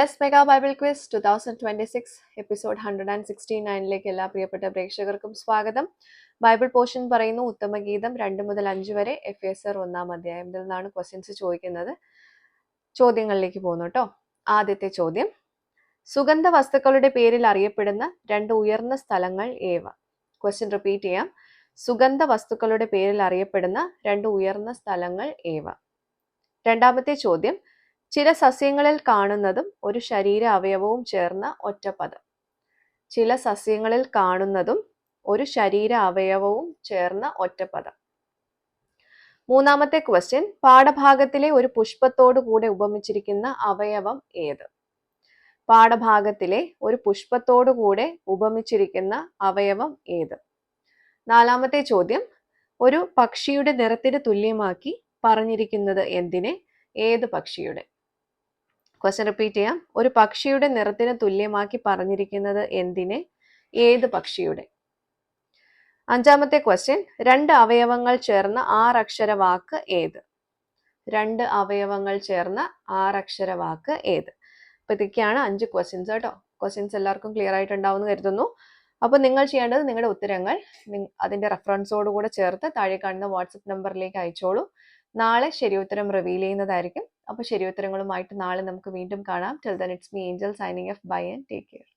Less mega Bible quiz 2026 episode 169ലേക്ക് എല്ലാ പ്രിയപ്പെട്ട പ്രേക്ഷകർക്കും സ്വാഗതം. ബൈബിൾ പോർഷൻ പറയുന്നു ഉത്തമഗീതം 2 മുതൽ 5 വരെ എഫേസർ 1-ാം അധ്യായത്തിൽ നിന്നാണ് ക്വസ്റ്റ്യൻസ് ചോദിക്കുന്നത്. ചോദ്യങ്ങളിലേക്ക് പോകുന്നു കേട്ടോ. ആദ്യത്തെ ചോദ്യം, സുഗന്ധ വസ്തുക്കളുടെ പേരിൽ അറിയപ്പെടുന്ന 2 ഉയർന്ന സ്ഥലങ്ങൾ ഏവ? ക്വസ്റ്റ്യൻ റിപ്പീറ്റ് ചെയ്യാം. സുഗന്ധ വസ്തുക്കളുടെ പേരിൽ അറിയപ്പെടുന്ന 2 ഉയർന്ന സ്ഥലങ്ങൾ ഏവ? രണ്ടാമത്തെ ചോദ്യം, ചില സസ്യങ്ങളിൽ കാണുന്നതും ഒരു ശരീര അവയവവും ചേർന്ന ഒറ്റപ്പദം. ചില സസ്യങ്ങളിൽ കാണുന്നതും ഒരു ശരീര അവയവവും ചേർന്ന ഒറ്റപ്പദം. മൂന്നാമത്തെ ക്വസ്റ്റ്യൻ, പാഠഭാഗത്തിലെ ഒരു പുഷ്പത്തോടു കൂടെ ഉപമിച്ചിരിക്കുന്ന അവയവം ഏത്? പാഠഭാഗത്തിലെ ഒരു പുഷ്പത്തോടു കൂടെ ഉപമിച്ചിരിക്കുന്ന അവയവം ഏത്? നാലാമത്തെ ചോദ്യം, ഒരു പക്ഷിയുടെ നിറത്തിന് തുല്യമാക്കി പറഞ്ഞിരിക്കുന്നത് എന്തിനെ? ഏത് പക്ഷിയുടെ? ക്വസ്റ്റ്യൻ റിപ്പീറ്റ് ചെയ്യാം. ഒരു പക്ഷിയുടെ നിറത്തിന് തുല്യമാക്കി പറഞ്ഞിരിക്കുന്നത് എന്തിനെ? ഏത് പക്ഷിയുടെ? അഞ്ചാമത്തെ ക്വസ്റ്റ്യൻ, 2 അവയവങ്ങൾ ചേർന്ന 6 അക്ഷര വാക്ക് ഏത്? 2 അവയവങ്ങൾ ചേർന്ന 6 അക്ഷര വാക്ക് ഏത്? അപ്പൊ ഇതൊക്കെയാണ് 5 ക്വസ്റ്റ്യൻസ് കേട്ടോ. ക്വസ്റ്റ്യൻസ് എല്ലാവർക്കും ക്ലിയർ ആയിട്ടുണ്ടാവുമെന്ന് കരുതുന്നു. അപ്പൊ നിങ്ങൾ ചെയ്യേണ്ടത് നിങ്ങളുടെ ഉത്തരങ്ങൾ അതിന്റെ റെഫറൻസോട് കൂടെ ചേർത്ത് താഴെ കാണുന്ന വാട്സപ്പ് നമ്പറിലേക്ക് അയച്ചോളൂ. നാളെ ശരിയുത്തരം റിവീൽ ചെയ്യുന്നതായിരിക്കും. അപ്പോൾ ശരിയുത്തരങ്ങളുമായിട്ട് നാളെ നമുക്ക് വീണ്ടും കാണാം. Till then, it's me Angel signing off. Bye and take care.